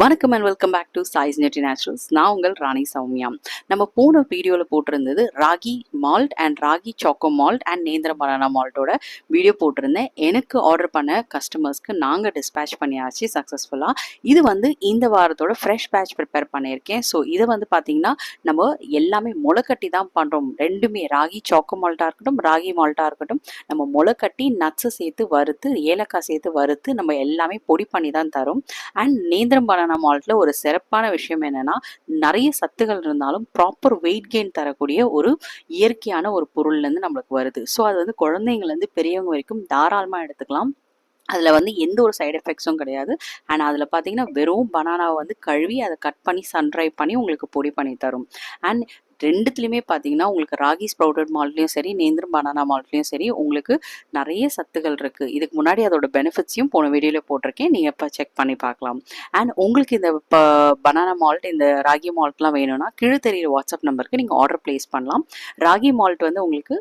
வணக்கம் and welcome back to Choice Nutri Naturals. நான் உங்கள் ராணி சௌமியா. நம்ம போன வீடியோவில் போட்டிருந்தது ragi malt and ragi choco malt and nendra banana மால்ட்டோட வீடியோ போட்டிருந்தேன். எனக்கு ஆர்டர் பண்ண கஸ்டமர்ஸ்க்கு நாங்கள் டிஸ்பேச் பண்ணியாச்சு சக்ஸஸ்ஃபுல்லாக. இது இந்த வாரத்தோட ஃப்ரெஷ் பேட்ச் ப்ரிப்பேர் பண்ணியிருக்கேன். ஸோ இதை பார்த்தீங்கன்னா நம்ம எல்லாமே முளைக்கட்டி தான் பண்ணுறோம். ரெண்டுமே ராகி சாக்கோ மால்ட்டாக இருக்கட்டும், ராகி மால்ட்டாக இருக்கட்டும், நம்ம முளைக்கட்டி நட்ஸை சேர்த்து வறுத்து, ஏலக்காய் சேர்த்து வறுத்து நம்ம எல்லாமே பொடி பண்ணி தான் தரோம். அண்ட் நேந்திரம் பனானா மால்ட்ல ஒரு சிறப்பான விஷயம் என்னன்னா, நிறைய சத்துகள் இருந்தாலும் ப்ராப்பர் வெயிட் கெயின் தரக்கூடிய ஒரு இயற்கையான ஒரு பொருள்ல இருந்து நம்மளுக்கு வருது. ஸோ அது குழந்தைங்கள்ல இருந்து பெரியவங்க வரைக்கும் தாராளமா எடுத்துக்கலாம். அதில் எந்த ஒரு சைடு எஃபெக்ட்ஸும் கிடையாது. அண்ட் அதில் பார்த்தீங்கன்னா வெறும் பனானாவை கழுவி அதை கட் பண்ணி சன்ட்ரை பண்ணி உங்களுக்கு பொடி பண்ணி தரும். அண்ட் ரெண்டுத்துலையுமே பார்த்தீங்கன்னா உங்களுக்கு ராகி ஸ்ப்ரவுட்டட் மால்ட்லேயும் சரி, நேந்திரம் பனானா மால்ட்லேயும் சரி உங்களுக்கு நிறைய சத்துகள் இருக்குது. இதுக்கு முன்னாடி அதோட பெனிஃபிட்ஸையும் போன வீடியோவில் போட்டிருக்கேன், நீங்கள் இப்போ செக் பண்ணி பார்க்கலாம். அண்ட் உங்களுக்கு இந்த பனானா மால்ட், இந்த ராகி மால்ட்லாம் வேணும்னா கீழே தெரியிற வாட்ஸ்அப் நம்பருக்கு நீங்கள் ஆர்டர் ப்ளேஸ் பண்ணலாம். ராகி மால்ட் உங்களுக்கு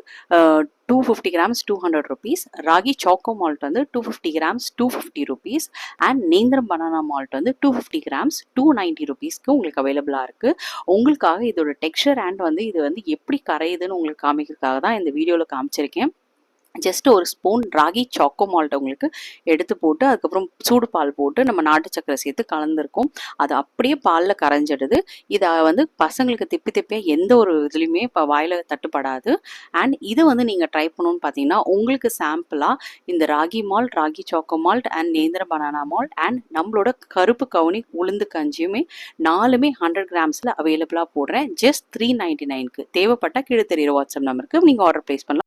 250 grams 200 rupees, ragi choco malt 250 grams 250 rupees, and nendran banana malt 250 grams 290 rupeesக்கு உங்களுக்கு அவைலபிளாக இருக்குது. உங்களுக்காக இதோட டெக்ஸ்சர் அண்ட் இது எப்படி கரையுதுன்னு உங்களுக்கு காமிக்கிறதுக்காக தான் இந்த வீடியோவில் காமிச்சிருக்கேன். ஜஸ்ட் ஒரு ஸ்பூன் ராகி சாக்கோ மால்ட் உங்களுக்கு எடுத்து போட்டு, அதுக்கப்புறம் சூடு பால் போட்டு நம்ம நாட்டு சக்கரை சேர்த்து கலந்துருக்கோம். அது அப்படியே பாலில் கரைஞ்சிடுது. இதை பசங்களுக்கு திப்பி திப்பியாக எந்த ஒரு இதுலையுமே இப்போ வாயில் தட்டுப்படாது. அண்ட் இதை நீங்கள் ட்ரை பண்ணணும்னு பார்த்தீங்கன்னா, உங்களுக்கு சாம்பிளாக இந்த ragi malt, ragi choco malt and nendra banana malt and நம்மளோட கருப்பு கவுனி உளுந்து கஞ்சியுமே 4மே 100 grams அவைலபிளாக போடுறேன். ஜஸ்ட் 399க்கு. தேவைப்பட்ட கீழே தெரியிற வாட்ஸ்அப் நம்பருக்கு நீங்கள் ஆர்டர் ப்ளேஸ் பண்ணலாம்.